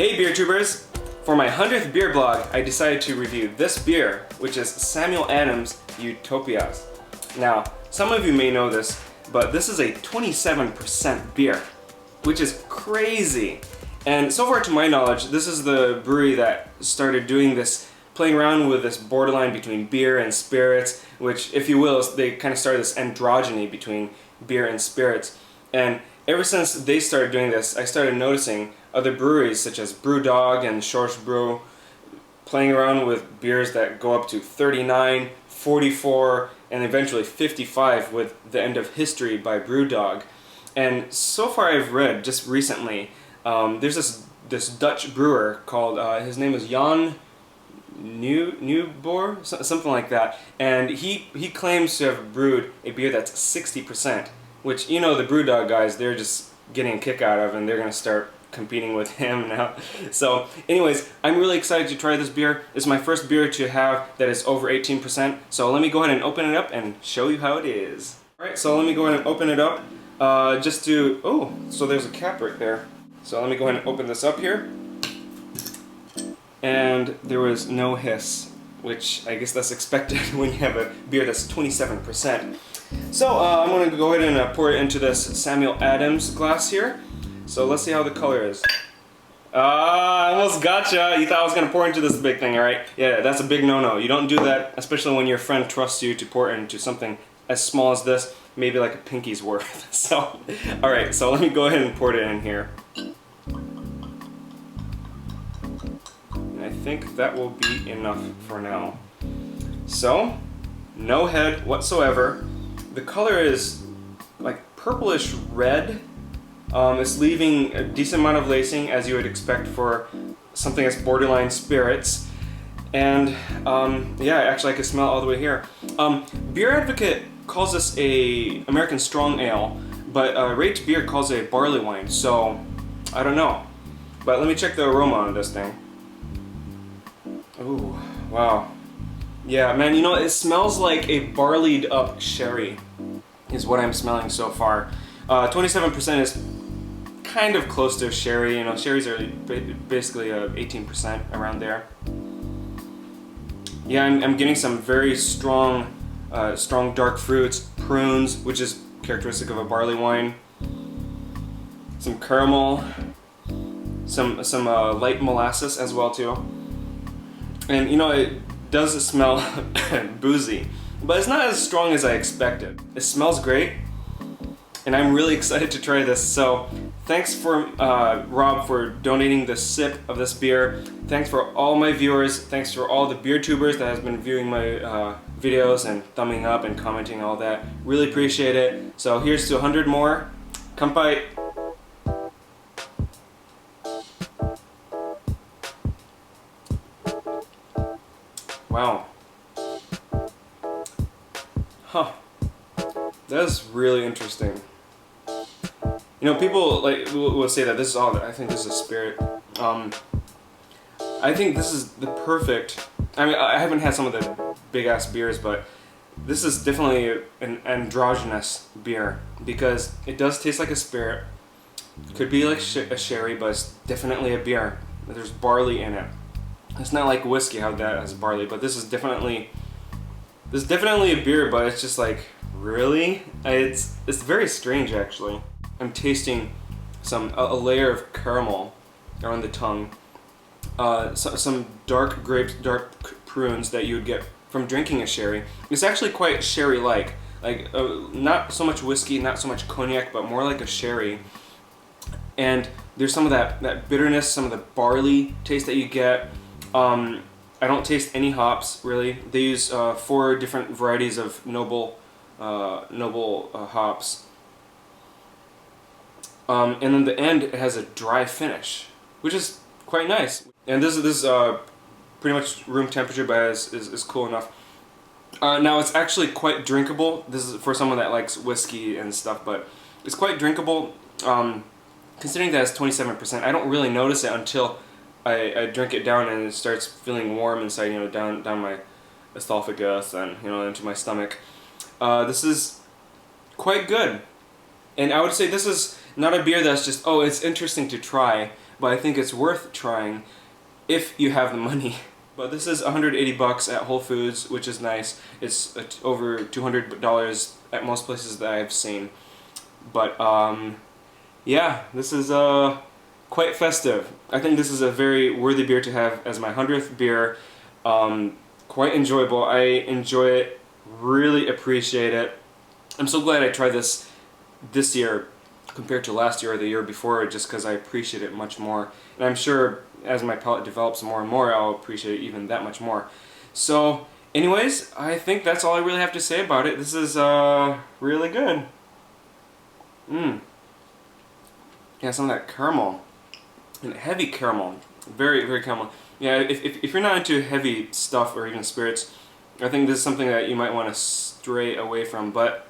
Hey beer tubers! For my 100th beer blog, I decided to review this beer, which is Samuel Adams Utopias. Now, some of you may know this, but this is a 27% beer, which is crazy. And so far to my knowledge, this is the brewery that started doing this, playing around with this borderline between beer and spirits, which, if you will, they kind of started this androgyny between beer and spirits. And ever since they started doing this, I started noticing other breweries such as Brewdog and Schorsch Brew playing around with beers that go up to 39, 44, and eventually 55 with The End of History by Brewdog. And so far I've read, just recently, there's this Dutch brewer called, his name is Jan Nieuwboer, something like that, and he claims to have brewed a beer that's 60%, which, you know, the Brewdog guys, they're just getting a kick out of, and they're going to start competing with him now. So anyways, I'm really excited to try this beer. It's my first beer to have that is over 18%, so let me go ahead and open it up and show you how it is. Alright, so let me go ahead and open it up, oh, so there's a cap right there. So let me go ahead and open this up here. And there was no hiss, which I guess that's expected when you have a beer that's 27%. So I'm going to go ahead and pour it into this Samuel Adams glass here. So let's see how the color is. I almost gotcha. You thought I was going to pour into this big thing, alright? Yeah, that's a big no-no. You don't do that, especially when your friend trusts you to pour into something as small as this, maybe like a pinky's worth. So, alright, so let me go ahead and pour it in here. And I think that will be enough for now. So, no head whatsoever. The color is like purplish red. It's leaving a decent amount of lacing, as you would expect for something that's borderline spirits. And yeah, actually I can smell it all the way here. Beer Advocate calls this a American Strong Ale, but Rate Beer calls it a barley wine, so I don't know. But let me check the aroma on this thing. Ooh, wow. Yeah, man, you know, it smells like a barleyed up sherry is what I'm smelling so far. 27% is kind of close to sherry. You know, sherries are basically 18% around there. Yeah, I'm getting some very strong, strong dark fruits, prunes, which is characteristic of a barley wine. Some caramel, some light molasses as well too. And you know, it does smell boozy, but it's not as strong as I expected. It smells great, and I'm really excited to try this. So thanks for Rob for donating the sip of this beer. Thanks for all my viewers. Thanks for all the beer tubers that has been viewing my videos and thumbing up and commenting all that. Really appreciate it. So here's to 100 more. Kanpai. Wow. Huh. That's really interesting. You know, people like will say that this is all. I think this is a spirit. I think this is the perfect. I mean, I haven't had some of the big ass beers, but this is definitely an androgynous beer because it does taste like a spirit. Could be like a sherry, but it's definitely a beer. There's barley in it. It's not like whiskey how that has barley, but this is definitely a beer, but it's just like, really? It's very strange actually. I'm tasting a layer of caramel around the tongue, some dark grapes, dark prunes that you would get from drinking a sherry. It's actually quite sherry-like, like not so much whiskey, not so much cognac, but more like a sherry. And there's some of that bitterness, some of the barley taste that you get. I don't taste any hops really. They use 4 different varieties of noble hops. And then the end, it has a dry finish, which is quite nice. And this is pretty much room temperature, but is cool enough. Now it's actually quite drinkable. This is for someone that likes whiskey and stuff, but it's quite drinkable. Considering that it's 27%, I don't really notice it until I drink it down and it starts feeling warm inside, you know, down my esophagus and, you know, into my stomach. This is quite good. And I would say this is not a beer that's just, oh, it's interesting to try. but I think it's worth trying if you have the money. But this is 180 bucks at Whole Foods, which is nice. It's over $200 at most places that I've seen. But yeah, this is quite festive. I think this is a very worthy beer to have as my 100th beer. Quite enjoyable. I enjoy it, really appreciate it. I'm so glad I tried this year compared to last year or the year before, just because I appreciate it much more. And I'm sure as my palate develops more and more, I'll appreciate it even that much more. So anyways, I think that's all I really have to say about it. This is really good. Yeah, some of that caramel. And heavy caramel. Very, very caramel. Yeah, if you're not into heavy stuff or even spirits, I think this is something that you might want to stray away from, but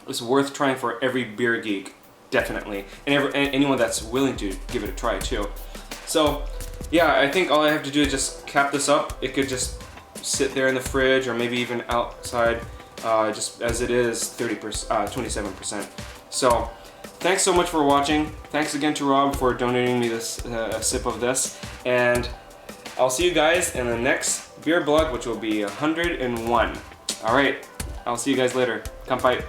it's worth trying for every beer geek, definitely. And anyone that's willing to give it a try too. So, yeah, I think all I have to do is just cap this up. It could just sit there in the fridge or maybe even outside, just as it is 27%. So, thanks so much for watching. Thanks again to Rob for donating me this sip of this. And I'll see you guys in the next beer blog, which will be 101. Alright, I'll see you guys later. Kanpai.